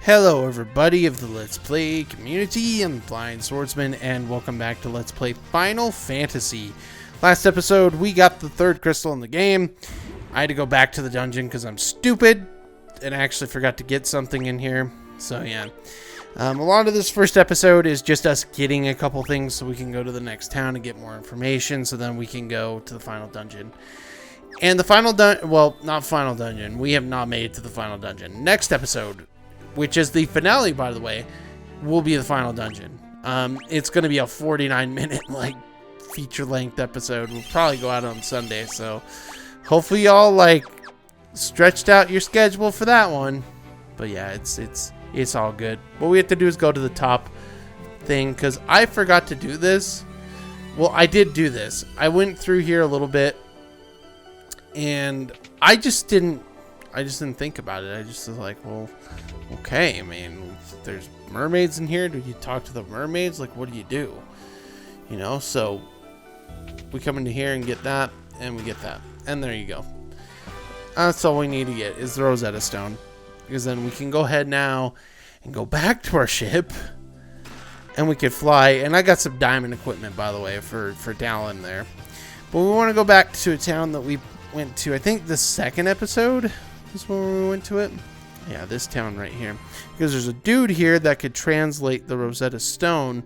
Hello everybody of the Let's Play community, I'm Flying Swordsman and welcome back to Let's Play Final Fantasy. Last episode we got the third crystal in the game. I had to go back to the dungeon because I'm stupid and I actually forgot to get something in here. So yeah, a lot of this first episode is just us getting a couple things so we can go to the next town and get more information so then we can go to the final dungeon. And the final not final dungeon, we have not made it to the final dungeon. Next episode, which is the finale, by the way, will be the final dungeon. It's going to be a 49-minute, feature-length episode. We'll probably go out on Sunday, so hopefully y'all, stretched out your schedule for that one. But yeah, it's all good. What we have to do is go to the top thing, because I forgot to do this. Well, I did do this. I went through here a little bit, and I just didn't think about it. I just was like, well, okay, I mean, there's mermaids in here. Do you talk to the mermaids? What do you do? You know, so we come into here and get that, and we get that. And there you go. That's all we need to get is the Rosetta Stone. Because then we can go ahead now and go back to our ship. And we can fly. And I got some diamond equipment, by the way, for Dallin there. But we want to go back to a town that we went to. I think the second episode is when we went to it. Yeah, this town right here. Because there's a dude here that could translate the Rosetta Stone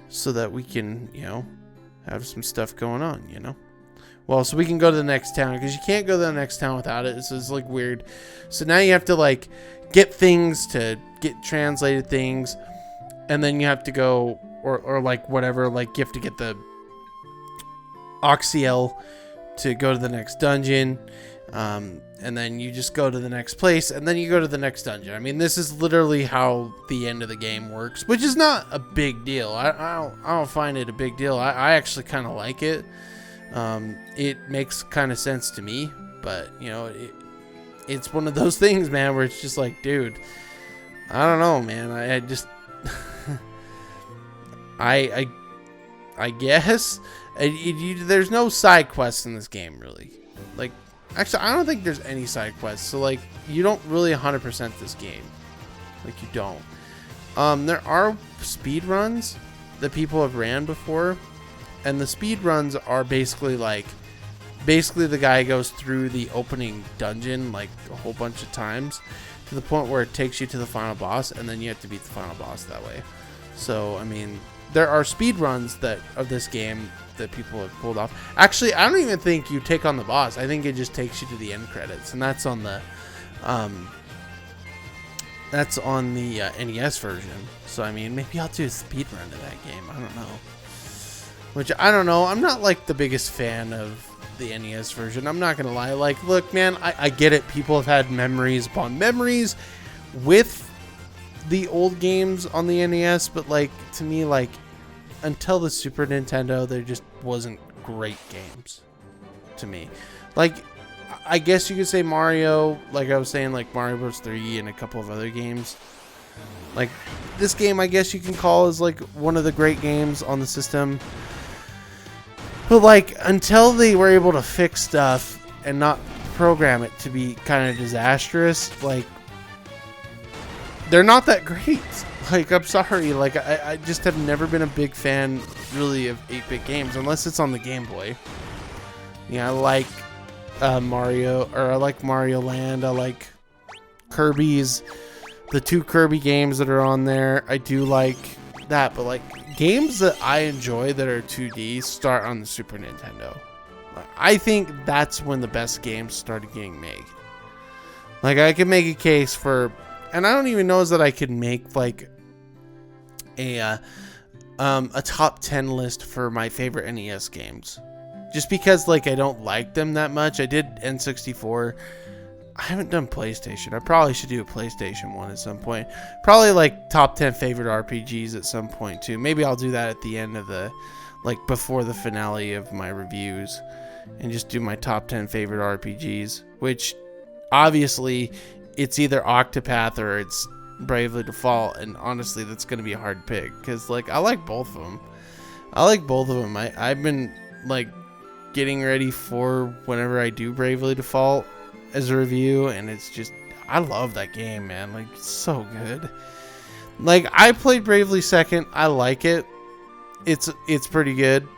so that we can, have some stuff going on, Well, so we can go to the next town because you can't go to the next town without it. This is weird. So now you have to get things to get translated things, and then you have to go or whatever. You have to get the Oxiel to go to the next dungeon. And then you just go to the next place, and then you go to the next dungeon. I mean, this is literally how the end of the game works, which is not a big deal. I don't find it a big deal. I actually kind of like it. It makes kind of sense to me, but it's one of those things, man, where it's just dude, I don't know, man. I just I guess there's no side quests in this game, really. Actually, I don't think there's any side quests. So, you don't really 100% this game. You don't. There are speed runs that people have ran before. And the speed runs are basically the guy goes through the opening dungeon, a whole bunch of times. To the point where it takes you to the final boss. And then you have to beat the final boss that way. So, I mean, there are speed runs of this game that people have pulled off. Actually, I don't even think you take on the boss. I think it just takes you to the end credits, and that's on the NES version. So I mean, maybe I'll do a speed run to that game. I don't know. Which I don't know. I'm not the biggest fan of the NES version. I'm not gonna lie. Look, man, I get it. People have had memories upon memories with the old games on the NES, but to me, until the Super Nintendo, there just wasn't great games to me. I guess you could say Mario, I was saying, Mario Bros. 3 and a couple of other games. This game, I guess you can call is one of the great games on the system. But until they were able to fix stuff and not program it to be kind of disastrous, they're not that great. I'm sorry. I just have never been a big fan, really, of 8-bit games, unless it's on the Game Boy. Yeah, I like Mario, or I like Mario Land. I like Kirby's, the 2 Kirby games that are on there. I do like that, but games that I enjoy that are 2D start on the Super Nintendo. I think that's when the best games started getting made. I could make a case for, and I don't even know that I could make a top 10 list for my favorite NES games, just because I don't like them that much. I did N64. I haven't done PlayStation. I probably should do a PlayStation one at some point. Probably top 10 favorite RPGs at some point too. Maybe I'll do that at the end of the before the finale of my reviews, and just do my top 10 favorite RPGs, which obviously it's either Octopath or it's Bravely Default, and honestly that's going to be a hard pick because I like both of them. I've been getting ready for whenever I do Bravely Default as a review, and it's just I love that game, man. Like, it's so good. Like, I played Bravely Second. I like it. It's pretty good.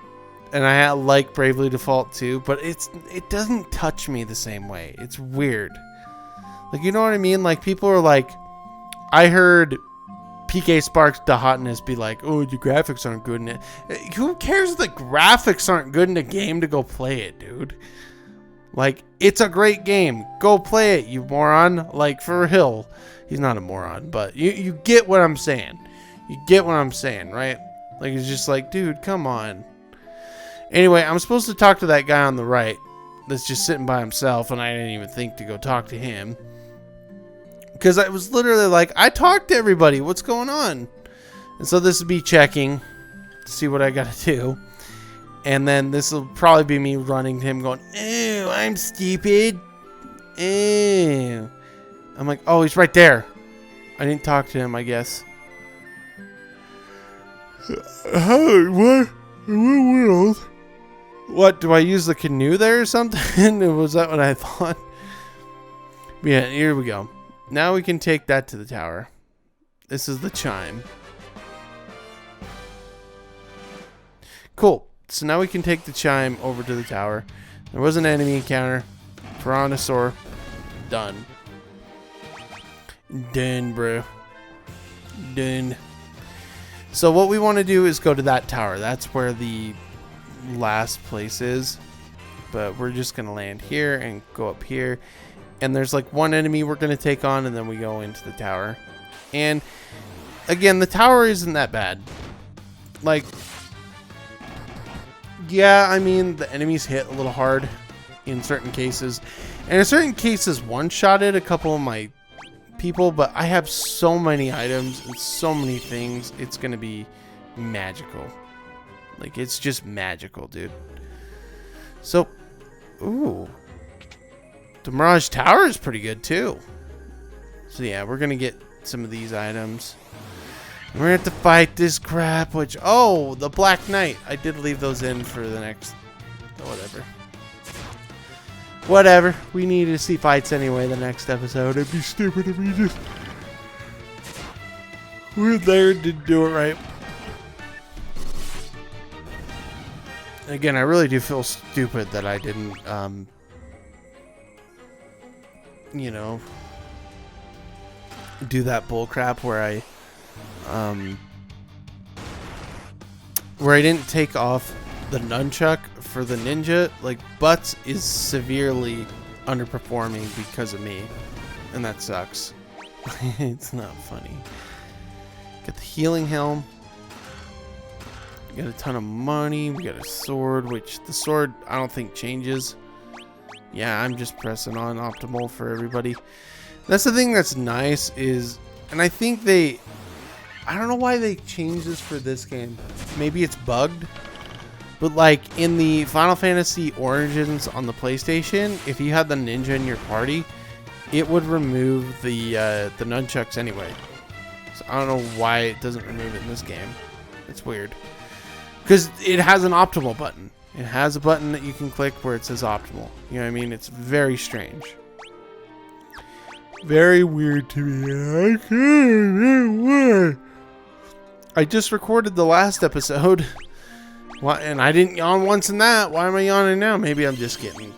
And I like Bravely Default too, but it doesn't touch me the same way. It's weird. Like, you know what I mean? Like, people are like, I heard PK Sparks the Hotness be like, oh, the graphics aren't good in it. Who cares if the graphics aren't good in a game to go play it, dude? Like, it's a great game. Go play it, you moron. Like, for real. He's not a moron, but you get what I'm saying. You get what I'm saying, right? Like, it's just like, dude, come on. Anyway, I'm supposed to talk to that guy on the right that's just sitting by himself, and I didn't even think to go talk to him. Because I was literally like, I talked to everybody. What's going on? And so this will be checking to see what I got to do. And then this will probably be me running to him going, ew, I'm stupid. Ew. I'm like, oh, he's right there. I didn't talk to him, I guess. What? What? What, do I use the canoe there or something? Was that what I thought? Yeah, here we go. Now we can take that to the tower. This is the chime. Cool. So now we can take the chime over to the tower. There was an enemy encounter. Tyrannosaur. Done. Done, bro. Done. So what we want to do is go to that tower. That's where the last place is, but we're just gonna land here and go up here, and there's like one enemy we're gonna take on, and then we go into the tower. And again, the tower isn't that bad. Like, yeah, I mean, the enemies hit a little hard in certain cases, and in certain cases one-shotted a couple of my people, but I have so many items and so many things, it's gonna be magical. Like, it's just magical, dude. So, ooh. The Mirage Tower is pretty good, too. So, yeah, we're going to get some of these items. We're going to have to fight this crap, which... Oh, the Black Knight. I did leave those in for the next... Whatever. Whatever. We need to see fights anyway the next episode. It'd be stupid if we just... We're there to do it right. Again, I really do feel stupid that I didn't, you know, do that bullcrap where I didn't take off the nunchuck for the ninja. Like, Butts is severely underperforming because of me, and that sucks. It's not funny. Get the healing helm. Got a ton of money. We got a sword, which the sword I don't think changes. Yeah, I'm just pressing on optimal for everybody. That's the thing that's nice is, and I think I don't know why they changed this for this game. Maybe it's bugged. But like in the Final Fantasy Origins on the PlayStation, if you had the ninja in your party, it would remove the nunchucks anyway. So I don't know why it doesn't remove it in this game. It's weird. Because it has an optimal button. It has a button that you can click where it says optimal. You know what I mean? It's very strange. Very weird to me. I just recorded the last episode. And I didn't yawn once in that. Why am I yawning now? Maybe I'm just getting...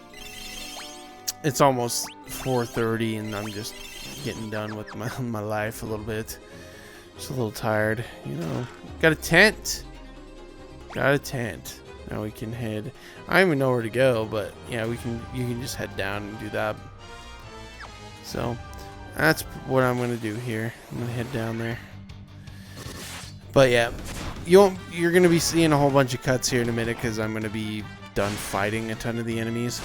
It's almost 4:30 and I'm just getting done with my life a little bit. Just a little tired, you know. Got a tent. Got a tent. Now we can head. I don't even know where to go, but yeah, you can just head down and do that. So that's what I'm gonna do here. I'm gonna head down there. But yeah, you're gonna be seeing a whole bunch of cuts here in a minute because I'm gonna be done fighting a ton of the enemies.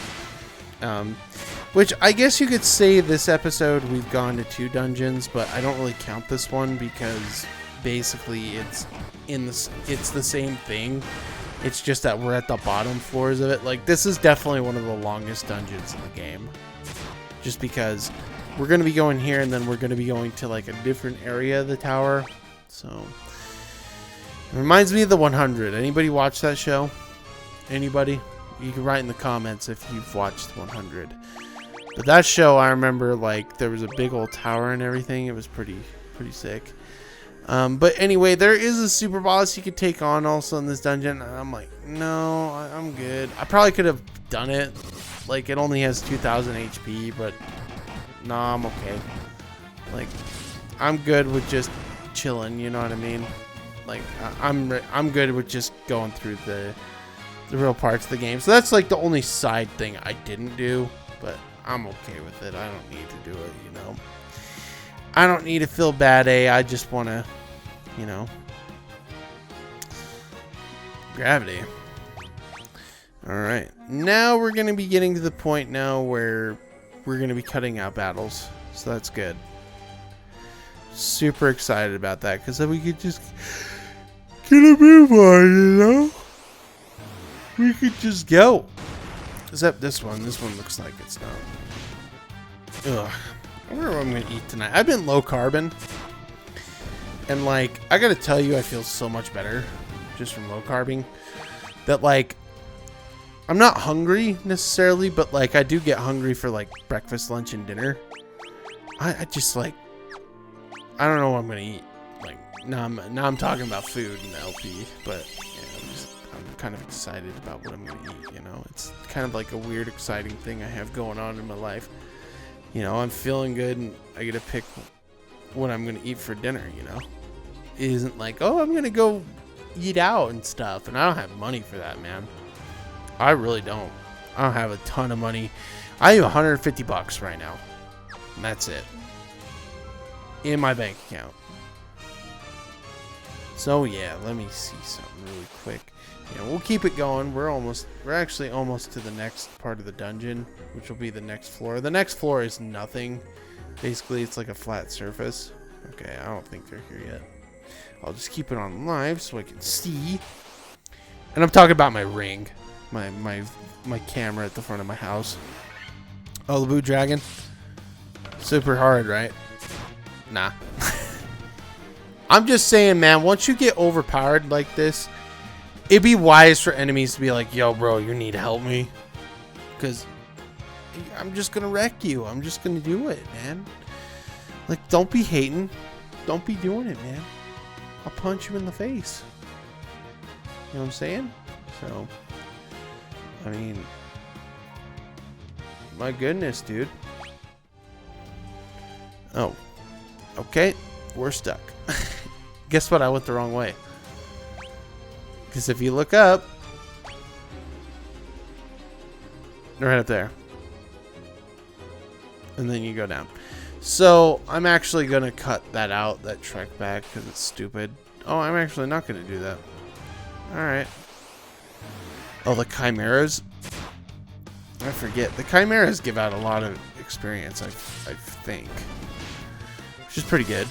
Which I guess you could say this episode we've gone to 2 dungeons, but I don't really count this one because basically it's the same thing. It's just that we're at the bottom floors of it. Like, this is definitely one of the longest dungeons in the game. Just because we're going to be going here and then we're going to be going to like a different area of the tower. So, it reminds me of the 100. Anybody watch that show? Anybody? You can write in the comments if you've watched 100. But that show, I remember, like, there was a big old tower and everything. It was pretty sick. But anyway, there is a super boss you could take on also in this dungeon. And I'm like, no, I'm good. I probably could have done it. Like, it only has 2,000 HP, but no, I'm okay. Like, I'm good with just chilling, you know what I mean? Like, I'm good with just going through the real parts of the game. So that's like the only side thing I didn't do, but I'm okay with it. I don't need to do it, you know. I don't need to feel bad, I just want to, you know. Gravity. Alright. Now we're going to be getting to the point now where we're going to be cutting out battles. So that's good. Super excited about that, because then we could just get a move on, you know? We could just go. Except this one. This one looks like it's not. Ugh. I wonder what I'm going to eat tonight. I've been low carbon. And, like, I got to tell you, I feel so much better just from low carbing. That, like, I'm not hungry necessarily, but, like, I do get hungry for, like, breakfast, lunch, and dinner. I just, like, I don't know what I'm going to eat. Like, now I'm talking about food and LP, but yeah, I'm kind of excited about what I'm going to eat, you know? It's kind of like a weird, exciting thing I have going on in my life. You know, I'm feeling good and I get to pick what I'm going to eat for dinner, you know? It isn't like, oh, I'm going to go eat out and stuff, and I don't have money for that, man. I really don't. I don't have a ton of money. I have 150 bucks right now, and that's it. In my bank account. So yeah, let me see something really quick. Yeah, we'll keep it going. We're actually almost to the next part of the dungeon, which will be the next floor. The next floor is nothing. Basically, it's like a flat surface. Okay, I don't think they're here yet. I'll just keep it on live so I can see. And I'm talking about my ring, my camera at the front of my house. Oh, the Blue Dragon. Super hard, right? Nah. I'm just saying, man, once you get overpowered like this, it'd be wise for enemies to be like, yo, bro, you need to help me. Because I'm just going to wreck you. I'm just going to do it, man. Like, don't be hating. Don't be doing it, man. I'll punch you in the face. You know what I'm saying? So, I mean, my goodness, dude. Oh. Okay, we're stuck. Guess what? I went the wrong way. Because if you look up, they're right up there. And then you go down. So I'm actually going to cut that out, that trek back, because it's stupid. Oh, I'm actually not going to do that. Alright. Oh, the chimeras. I forget. The chimeras give out a lot of experience, I think. Which is pretty good.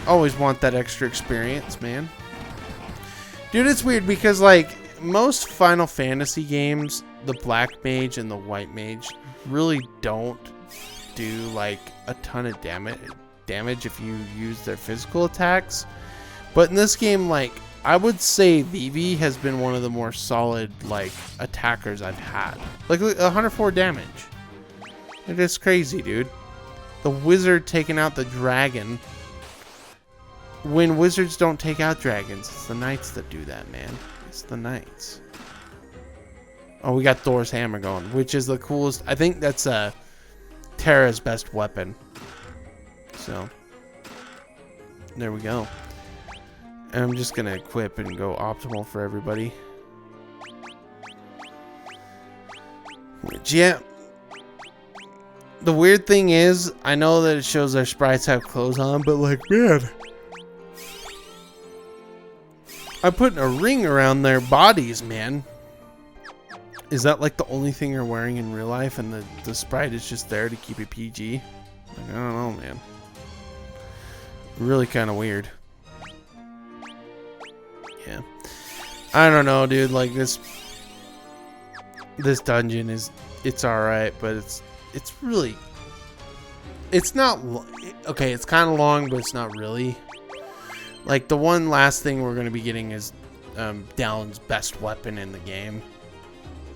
Always want that extra experience, man. Dude, it's weird because, like, most Final Fantasy games, the Black Mage and the White Mage really don't do, like, a ton of damage if you use their physical attacks. But in this game, like, I would say Vivi has been one of the more solid, like, attackers I've had. Like, 104 damage. It is crazy, dude. The wizard taking out the dragon. When wizards don't take out dragons, it's the knights that do that, man. It's the knights. Oh, we got Thor's hammer going, which is the coolest. I think that's Terra's best weapon. So, there we go. And I'm just going to equip and go optimal for everybody. Which, yeah. The weird thing is, I know that it shows our sprites have clothes on, but like, man. I'm putting a ring around their bodies, man. Is that like the only thing you're wearing in real life and the sprite is just there to keep it PG? Like, I don't know, man. Really kind of weird. Yeah. I don't know, dude. Like, this dungeon is, it's alright, but it's really, it's not, okay, it's kind of long, but it's not really. Like, the one last thing we're going to be getting is Dallon's best weapon in the game.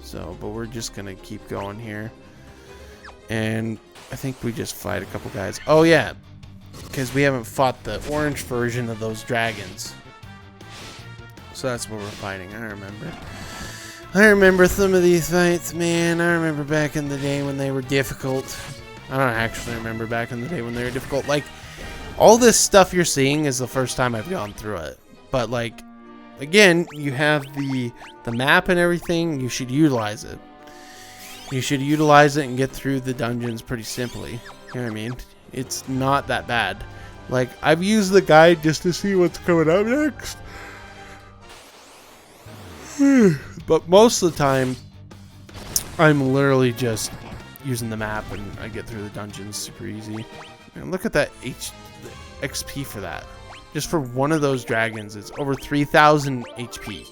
So, but we're just going to keep going here. And I think we just fight a couple guys. Oh yeah, because we haven't fought the orange version of those dragons. So that's what we're fighting. I remember some of these fights, man. I remember back in the day when they were difficult. I don't actually remember back in the day when they were difficult. Like, all this stuff you're seeing is the first time I've gone through it. But, like, again, you have the map and everything. You should utilize it. You should utilize it and get through the dungeons pretty simply. You know what I mean? It's not that bad. Like, I've used the guide just to see what's coming up next. But most of the time, I'm literally just using the map and I get through the dungeons super easy. And look at that the XP for that. Just for one of those dragons, it's over 3,000 HP.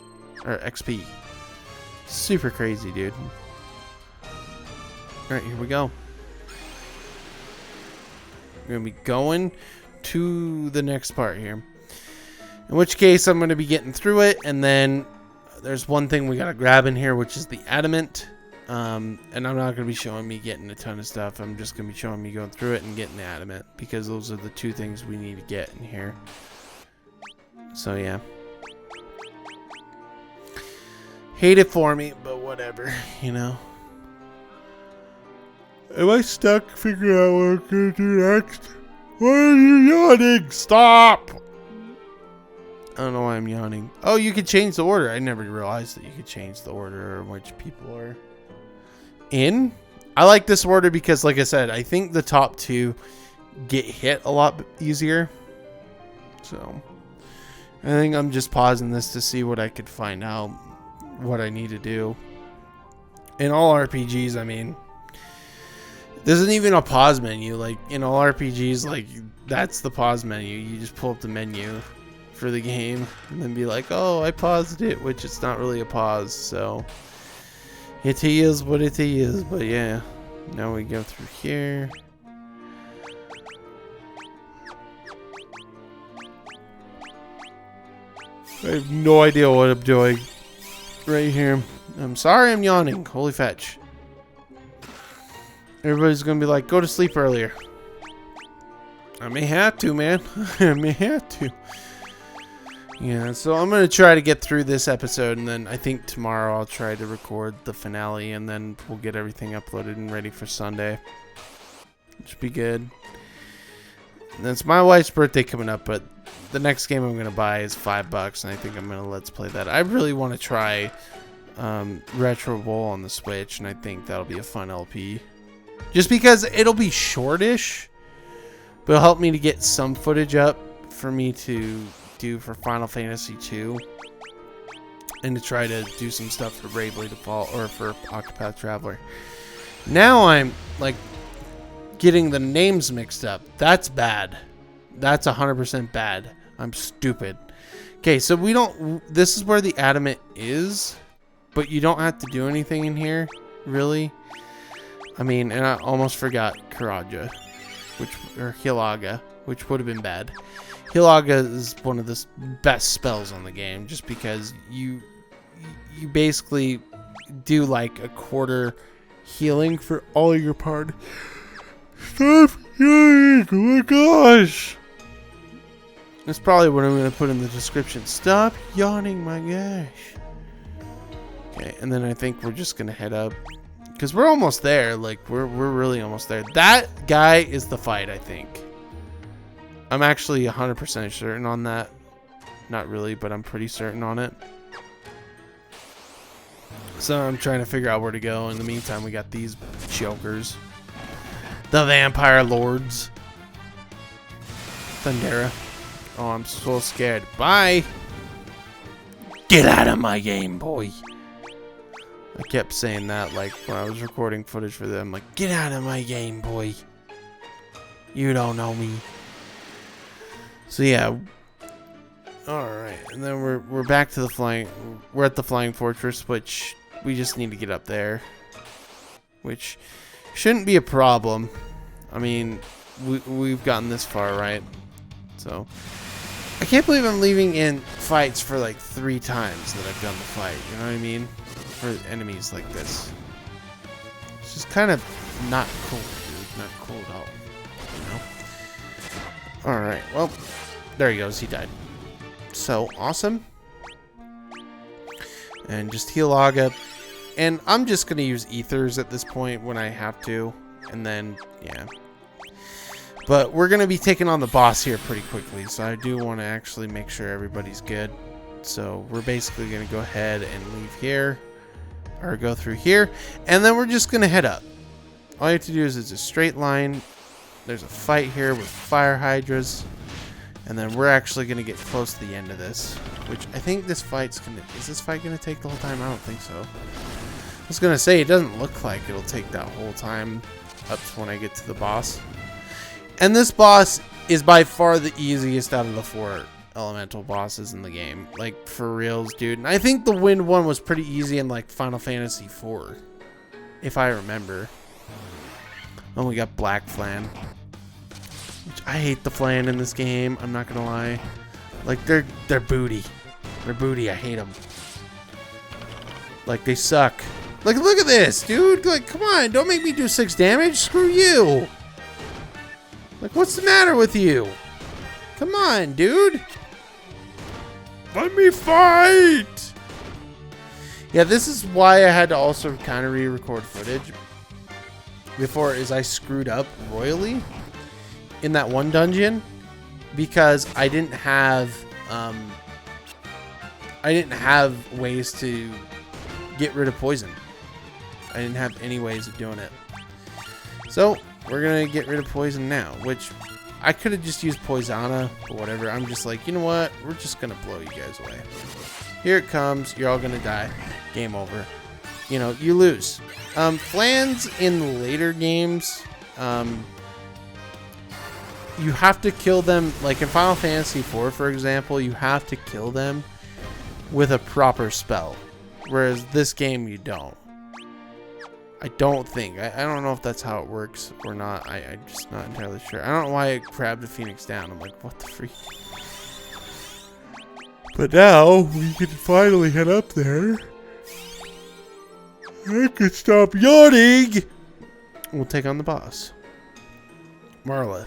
Or XP. Super crazy, dude. Alright, here we go. We're going to be going to the next part here. In which case, I'm going to be getting through it, and then there's one thing we got to grab in here, which is the adamant. And I'm not going to be showing me getting a ton of stuff. I'm just going to be showing me going through it and getting the adamant, because those are the two things we need to get in here. So, yeah. Hate it for me, but whatever, you know. Am I stuck figuring out what I'm going to do next? Why are you yawning? Stop! I don't know why I'm yawning. Oh, you could change the order. I never realized that you could change the order in which people are in. I like this order because, like I said, I think the top two get hit a lot easier. So, I think I'm just pausing this to see what I could find out, what I need to do. In all RPGs, I mean, there isn't even a pause menu. Like, in all RPGs, like, that's the pause menu. You just pull up the menu for the game and then be like, oh, I paused it, which it's not really a pause. So, it is what it is. But yeah, now we go through here. I have no idea what I'm doing right here. I'm sorry I'm yawning. Holy fetch. Everybody's going to be like, go to sleep earlier. I may have to, man. I may have to. Yeah, so I'm going to try to get through this episode, and then I think tomorrow I'll try to record the finale, and then we'll get everything uploaded and ready for Sunday. Which be good. And it's my wife's birthday coming up, but the next game I'm going to buy is $5, and I think I'm going to let's play that. I really want to try Retro Bowl on the Switch, and I think that'll be a fun LP. Just because it'll be shortish, but it'll help me to get some footage up for me to do for Final Fantasy 2. And to try to do some stuff for Bravely Default or for Octopath Traveler. Now I'm like getting the names mixed up. That's bad. That's 100% bad. I'm stupid. Okay, so we don't... This is where the adamant is, but you don't have to do anything in here, really. I mean, and I almost forgot Karaja, or Hilaga, which would have been bad. Hilaga is one of the best spells on the game, just because you basically do like a quarter healing for all your part. Stop yawning! Oh my gosh! That's probably what I'm going to put in the description. Stop yawning, my gosh. Okay, and then I think we're just going to head up. Because we're almost there. Like, we're really almost there. That guy is the fight, I think. I'm actually 100% certain on that. Not really, but I'm pretty certain on it. So I'm trying to figure out where to go. In the meantime, we got these jokers. The Vampire Lords. Thundera. Oh, I'm so scared. Bye! Get out of my game, boy! I kept saying that, like, when I was recording footage for them. Like, get out of my game, boy. You don't know me. So, yeah. Alright, and then we're back to the flying... We're at the Flying Fortress, which we just need to get up there. Which shouldn't be a problem. I mean, we've gotten this far, right? So, I can't believe I'm leaving in fights for, like, 3 times that I've done the fight. You know what I mean? For enemies like this. It's just kind of not cool, dude. Not cool at all. You know? Alright, well, there he goes. He died. So, awesome. And just heal Aga. And I'm just going to use ethers at this point when I have to. And then, yeah. But we're going to be taking on the boss here pretty quickly. So I do want to actually make sure everybody's good. So we're basically going to go ahead and leave here. Or go through here. And then we're just going to head up. All you have to do is it's a straight line. There's a fight here with fire hydras. And then we're actually going to get close to the end of this. Which I think this fight's going to... Is this fight going to take the whole time? I don't think so. I was going to say, it doesn't look like it'll take that whole time up to when I get to the boss. And this boss is by far the easiest out of the 4 elemental bosses in the game. Like, for reals, dude. And I think the wind one was pretty easy in, like, Final Fantasy IV. If I remember. Then we got Black Flan. Which I hate the Flan in this game. I'm not going to lie. Like, they're booty. They're booty. I hate them. Like, they suck. Like, look at this, dude. Like, come on. Don't make me do 6 damage. Screw you. Like, what's the matter with you? Come on, dude. Let me fight. Yeah, this is why I had to also kind of re-record footage before, is I screwed up royally in that one dungeon because I didn't have ways to get rid of poison. I didn't have any ways of doing it. So we're gonna get rid of poison now, which I could have just used Poisana or whatever. I'm just like, you know what? We're just gonna blow you guys away. Here it comes. You're all gonna die. Game over. You know, you lose. Flans in later games, you have to kill them. Like in Final Fantasy IV, for example, you have to kill them with a proper spell. Whereas this game, you don't. I don't think. I don't know if that's how it works or not. I'm just not entirely sure. I don't know why it grabbed the Phoenix down. I'm like, what the freak? But now, we can finally head up there. I can stop yawning! We'll take on the boss. Marlith.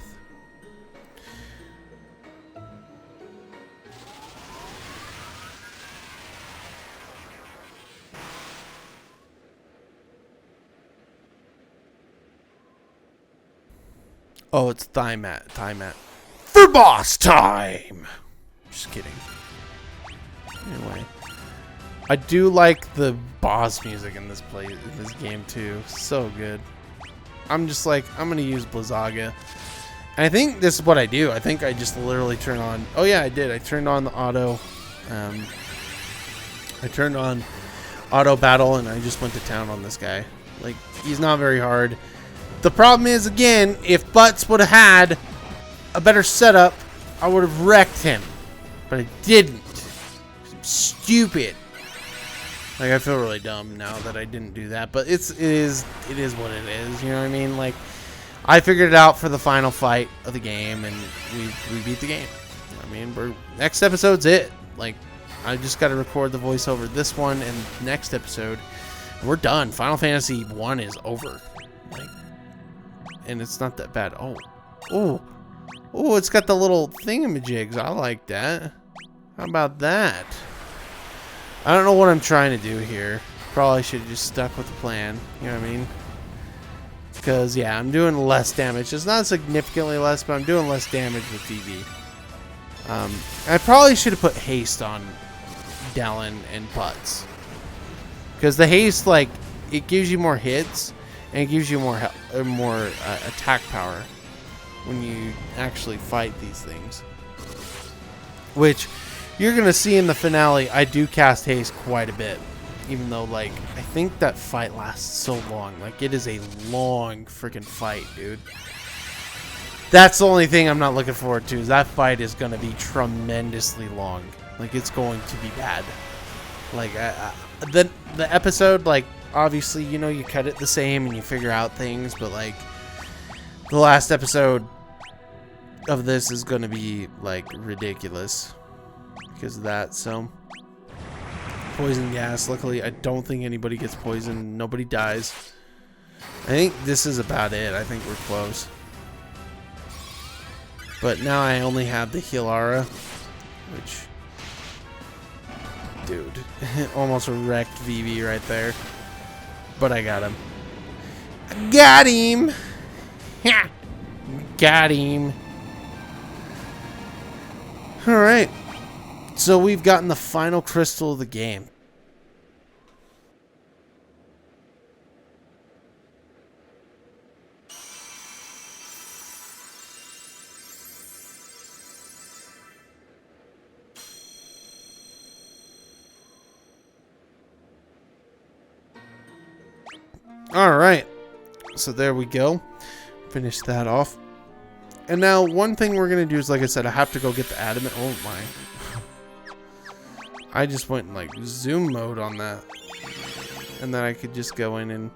Oh, it's Thaimat. Thaimat. For boss time! Just kidding. Anyway. I do like the boss music in this game too. So good. I'm just like, I'm gonna use Blizzaga. And I think this is what I do. I think I just literally turn on... Oh yeah, I did. I turned on the auto... I turned on auto battle and I just went to town on this guy. Like, he's not very hard. The problem is, again, if Butts would have had a better setup, I would have wrecked him. But I didn't. I'm stupid. Like, I feel really dumb now that I didn't do that. But it is what it is. You know what I mean? Like, I figured it out for the final fight of the game, and we beat the game. I mean, next episode's it. Like, I just got to record the voiceover this one and next episode. We're done. Final Fantasy 1 is over. Like, and it's not that bad. Oh, it's got the little thingamajigs. I like that. How about that? I don't know what I'm trying to do here. Probably should have just stuck with the plan. You know what I mean? Because, yeah, I'm doing less damage. It's not significantly less, but I'm doing less damage with DB. I probably should have put haste on Dallin and Butts. Because the haste, like, it gives you more hits. And it gives you more attack power when you actually fight these things. Which you're going to see in the finale. I do cast haste quite a bit. Even though, like, I think that fight lasts so long. Like, it is a long freaking fight, dude. That's the only thing I'm not looking forward to. Is that fight is going to be tremendously long. Like, it's going to be bad. Like, the episode, like, obviously, you know, you cut it the same and you figure out things, but like the last episode of this is going to be like ridiculous because of that. So poison gas, luckily I don't think anybody gets poisoned. Nobody dies. I think this is about it. I think we're close. But now I only have the Healara, which... Dude, almost wrecked Vivi right there. But I got him. I got him! Got him. Alright. So we've gotten the final crystal of the game. Alright, so there we go. Finish that off. And now one thing we're going to do is, like I said, I have to go get the adamant. Oh my. I just went in like zoom mode on that. And then I could just go in and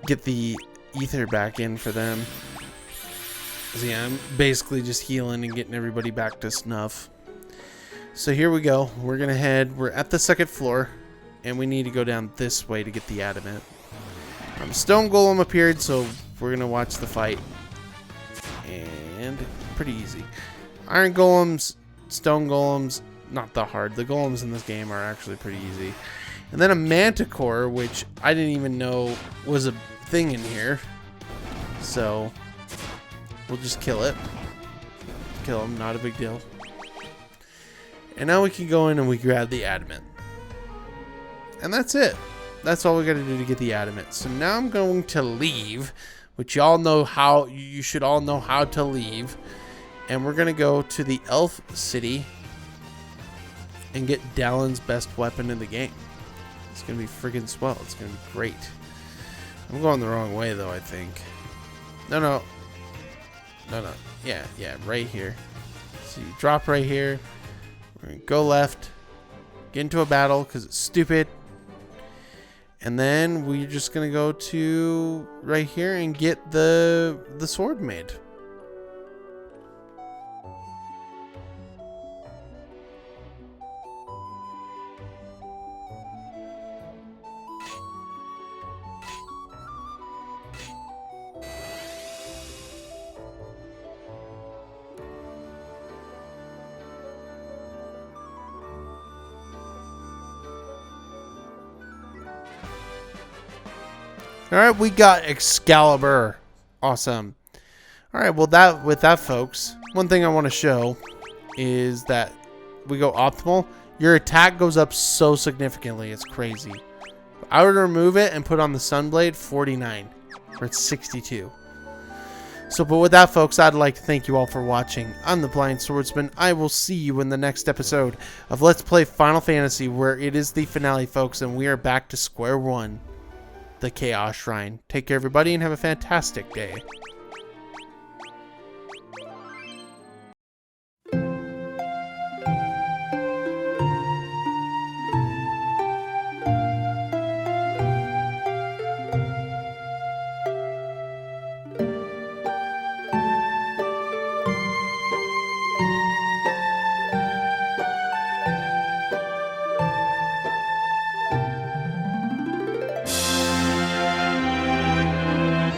get the ether back in for them. So yeah, I'm basically just healing and getting everybody back to snuff. So here we go. We're going to head. We're at the second floor. And we need to go down this way to get the adamant. Stone Golem appeared, so we're going to watch the fight. And pretty easy. Iron Golems, Stone Golems, not that hard. The Golems in this game are actually pretty easy. And then a Manticore, which I didn't even know was a thing in here. So, we'll just kill it. Kill him, not a big deal. And now we can go in and we grab the adamant. And that's it. That's all we gotta do to get the adamant. So now I'm going to leave, which y'all know how, you should all know how to leave. And we're gonna go to the Elf City and get Dallin's best weapon in the game. It's gonna be friggin' swell. It's gonna be great. I'm going the wrong way though, I think. No. Yeah, right here. So you drop right here. We're gonna go left. Get into a battle because it's stupid. And then we're just gonna go to right here and get the sword made. All right, we got Excalibur. Awesome. All right, well, with that, folks, one thing I want to show is that we go optimal. Your attack goes up so significantly. It's crazy. If I were to remove it and put on the Sunblade, 49, or it's 62. So, but with that, folks, I'd like to thank you all for watching. I'm the Blind Swordsman. I will see you in the next episode of Let's Play Final Fantasy, where it is the finale, folks, and we are back to square one. The Chaos Shrine. Take care, everybody, and have a fantastic day.